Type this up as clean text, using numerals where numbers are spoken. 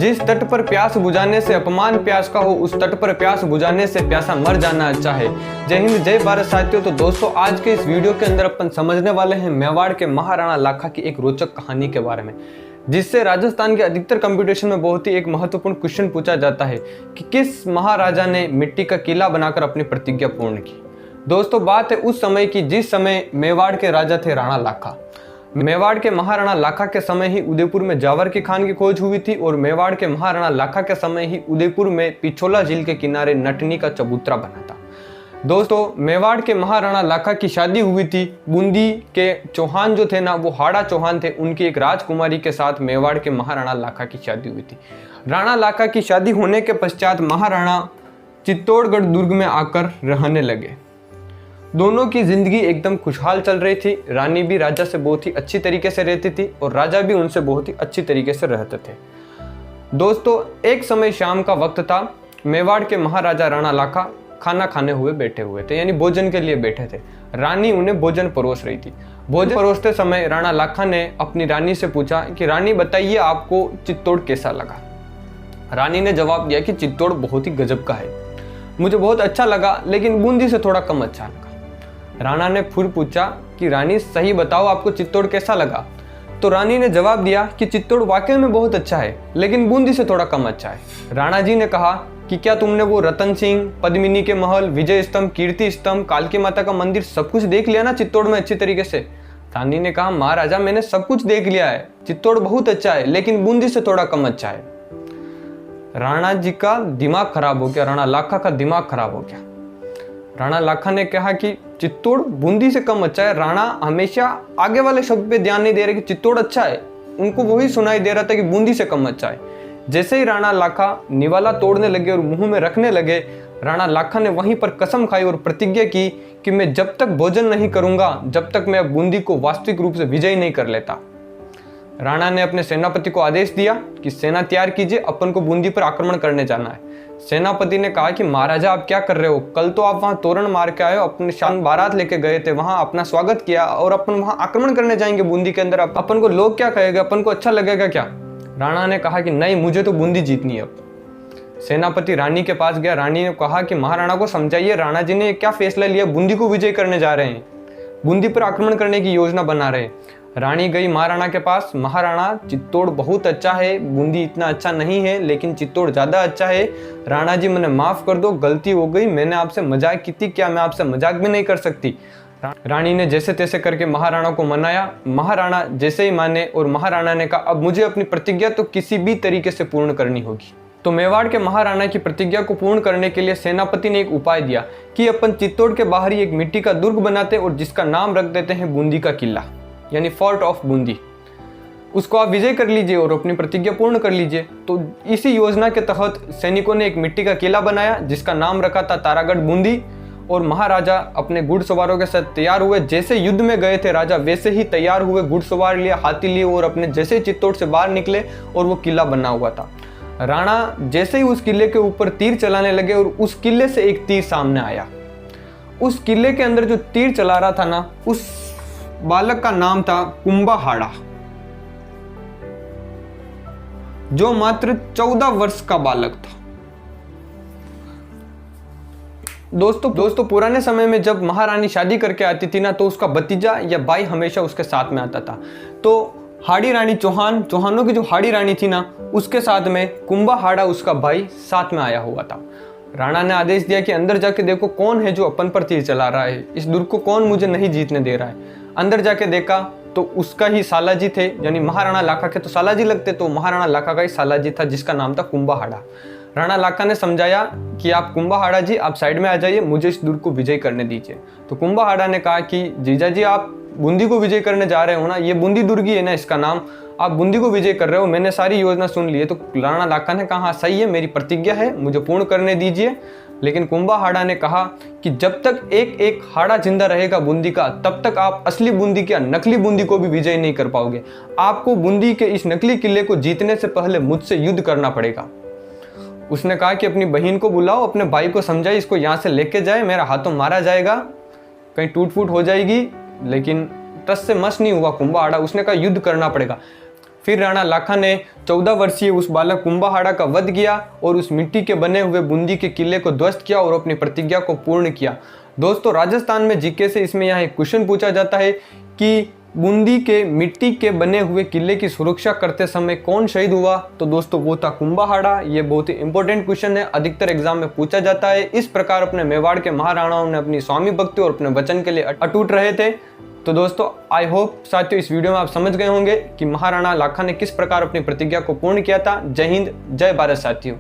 जिस तट पर प्यास बुझाने से अपमान प्यास का हो, उस तट पर प्यास बुझाने से प्यासा मर जाना अच्छा है। जय हिंद, जय भारत साथियों। तो दोस्तों, आज के इस वीडियो के अंदर अपन समझने वाले हैं मेवाड़ के महाराणा लाखा की एक रोचक कहानी के बारे में, जिससे राजस्थान के अधिकतर कंपटीशन में बहुत ही एक महत्वपूर्ण क्वेश्चन पूछा जाता है कि किस महाराजा ने मिट्टी का किला बनाकर अपनी प्रतिज्ञा पूर्ण की। दोस्तों, बात है उस समय की जिस समय मेवाड़ के राजा थे राणा लाखा। मेवाड़ के महाराणा लाखा के समय ही उदयपुर में जावर की खान की खोज हुई थी और मेवाड़ के महाराणा लाखा के समय ही उदयपुर में पिछोला झील के किनारे नटनी का चबूतरा बना था। दोस्तों, मेवाड़ के महाराणा लाखा की शादी हुई थी बूंदी के चौहान जो थे ना, वो हाड़ा चौहान थे, उनकी एक राजकुमारी के साथ मेवाड़ के महाराणा लाखा की शादी हुई थी। राणा लाखा की शादी होने के पश्चात महाराणा चित्तौड़गढ़ दुर्ग में आकर रहने लगे। दोनों की जिंदगी एकदम खुशहाल चल रही थी। रानी भी राजा से बहुत ही अच्छी तरीके से रहती थी और राजा भी उनसे बहुत ही अच्छी तरीके से रहते थे। दोस्तों, एक समय शाम का वक्त था। मेवाड़ के महाराजा राणा लाखा खाना खाने हुए बैठे हुए थे, यानी भोजन के लिए बैठे थे। रानी उन्हें भोजन परोस रही थी। भोजन परोसते समय राणा लाखा ने अपनी रानी से पूछा कि रानी बताइए, आपको चित्तौड़ कैसा लगा। रानी ने जवाब दिया कि चित्तौड़ बहुत ही गजब का है, मुझे बहुत अच्छा लगा, लेकिन बूंदी से थोड़ा कम अच्छा लगा। राणा ने फिर पूछा कि रानी सही बताओ, आपको चित्तौड़ कैसा लगा। तो रानी ने जवाब दिया कि चित्तौड़ वाकई में बहुत अच्छा है, लेकिन बूंदी से थोड़ा कम अच्छा है। राणा जी ने कहा कि क्या तुमने वो रतन सिंह, पद्मिनी के महल, विजय स्तंभ, कीर्ति स्तंभ, कालकी माता का मंदिर सब कुछ देख लिया ना चित्तौड़ में अच्छी तरीके से। रानी ने कहा महाराजा, मैंने सब कुछ देख लिया है, चित्तौड़ बहुत अच्छा है, लेकिन बूंदी से थोड़ा कम अच्छा है। राणा जी का दिमाग खराब हो गया, राणा लाखा का दिमाग खराब हो गया। राणा लाखा ने कहा कि चित्तौड़ बूंदी से कम अच्छा है। राणा हमेशा आगे वाले शब्द पे ध्यान नहीं दे रहे कि चित्तौड़ अच्छा है, उनको वही सुनाई दे रहा था कि बूंदी से कम अच्छा है। जैसे ही राणा लाखा निवाला तोड़ने लगे और मुंह में रखने लगे, राणा लाखा ने वहीं पर कसम खाई और प्रतिज्ञा की कि मैं जब तक भोजन नहीं करूंगा, जब तक मैं बूंदी को वास्तविक रूप से विजयी नहीं कर लेता। राणा ने अपने सेनापति को आदेश दिया कि सेना तैयार कीजिए, अपन को बूंदी पर आक्रमण करने जाना है। सेनापति ने कहा कि महाराजा, आप क्या कर रहे हो? कल तो आप वहां तोरण मार के आए हो, अपने शान बारात लेके गए थे, वहां अपना स्वागत किया, और अपन वहां आक्रमण करने जाएंगे बूंदी के अंदर, अपन को लोग क्या कहेंगे, अपन को अच्छा लगेगा क्या? राणा ने कहा कि नहीं, मुझे तो बूंदी जीतनी है। अब सेनापति रानी के पास गया। रानी ने कहा कि महाराणा को समझाइए, राणा जी ने क्या फैसला लिया, बूंदी को विजय करने जा रहे हैं, बूंदी पर आक्रमण करने की योजना बना रहे हैं। रानी गई महाराणा के पास। महाराणा, चित्तौड़ बहुत अच्छा है, बूंदी इतना अच्छा नहीं है, लेकिन चित्तौड़ ज्यादा अच्छा है। राणा जी, मुझे माफ कर दो, गलती हो गई, मैंने आपसे मजाक की थी, क्या मैं आपसे मजाक भी नहीं कर सकती? रानी ने जैसे तैसे करके महाराणा को मनाया। महाराणा जैसे ही माने और महाराणा ने कहा अब मुझे अपनी प्रतिज्ञा तो किसी भी तरीके से पूर्ण करनी होगी। तो मेवाड़ के महाराणा की प्रतिज्ञा को पूर्ण करने के लिए सेनापति ने एक उपाय दिया कि अपन चित्तौड़ के बाहर ही एक मिट्टी का दुर्ग बनाते और जिसका नाम रख देते हैं बूंदी का किला, यानी फोर्ट ऑफ बूंदी। उसको आप विजय कर लीजिए और अपनी प्रतिज्ञा पूर्ण कर लीजिए। तो इसी योजना के तहत सैनिकों ने एक मिट्टी का किला बनाया जिसका नाम रखा था तारागढ़ बूंदी, और महाराजा अपने घुड़सवारों के साथ तैयार हुए। जैसे युद्ध में गए थे राजा, वैसे ही तैयार हुए, घुड़सवार लिए, हाथी लिए, और अपने जैसे चित्तौड़ से बाहर निकले और वो किला बना हुआ था। राणा जैसे ही उस किले के ऊपर तीर चलाने लगे और उस किले से एक तीर सामने आया। उस किले के अंदर जो तीर चला रहा था ना, उस बालक का नाम था कुंभाहाड़ा, जो मात्र 14 वर्ष का बालक था। दोस्तों, पुराने समय में जब महारानी शादी करके आती थी ना, तो उसका भतीजा या भाई हमेशा उसके साथ में आता था। तो हाड़ी रानी चौहानों की जो हाड़ी रानी थी ना, उसके साथ में कुंभाहाड़ा उसका भाई साथ में आया हुआ था। राणा ने आदेश दिया कि अंदर जाके देखो कौन है जो अपन पर तीर चला रहा है, इस दुर्ग को कौन मुझे नहीं जीतने दे रहा है। अंदर जाके देखा तो उसका ही सालाजी थे, यानी महाराणा लाखा के तो सालाजी लगते, तो महाराणा लाखा का ही सालाजी था जिसका नाम था कुंभाहाड़ा। राणा लाखा ने समझाया कि आप कुंभाहाड़ा जी, आप साइड में आ जाइए, मुझे इस दुर्ग को विजय करने दीजिए। तो कुंभाहाड़ा ने कहा कि जीजा जी, आप बूंदी को विजय करने जा रहे हो ना, ये बूंदी दुर्ग ही है ना इसका नाम, आप बूंदी को विजय कर रहे हो, मैंने सारी योजना सुन ली है। तो राणा लाखा ने कहा सही है, मेरी प्रतिज्ञा है, मुझे पूर्ण करने दीजिए। लेकिन कुंभाहाड़ा ने कहा कि जब तक एक एक हाड़ा जिंदा रहेगा बूंदी का, तब तक आप असली बूंदी क्या नकली बूंदी को भी विजय नहीं कर पाओगे। आपको बूंदी के इस नकली किले को जीतने से पहले मुझसे युद्ध करना पड़ेगा। उसने कहा कि अपनी बहन को बुलाओ, अपने भाई को समझाए, इसको यहाँ से लेके जाए, मेरा हाथों मारा जाएगा, कहीं टूट फूट हो जाएगी। लेकिन टस से मस नहीं हुआ कुंभाहाड़ा, उसने कहा युद्ध करना पड़ेगा। फिर राणा लाखा ने 14 वर्षीय उस बालक कुंभाहाड़ा का वध किया और उस मिट्टी के बने हुए बूंदी के किले को ध्वस्त किया और अपनी प्रतिज्ञा को पूर्ण किया। दोस्तों राजस्थान में जीके से इसमें यहाँ एक क्वेश्चन पूछा जाता है कि बूंदी के मिट्टी के बने हुए किले की सुरक्षा करते समय कौन शहीद हुआ? तो दोस्तों वो था कुंभाहाड़ा। ये बहुत ही इंपॉर्टेंट क्वेश्चन है, अधिकतर एग्जाम में पूछा जाता है। इस प्रकार अपने मेवाड़ के महाराणाओं ने अपनी स्वामी भक्ति और अपने वचन के लिए अटूट रहे थे। तो दोस्तों आई होप साथियों इस वीडियो में आप समझ गए होंगे कि महाराणा लाखा ने किस प्रकार अपनी प्रतिज्ञा को पूर्ण किया था। जय हिंद, जय भारत साथियों।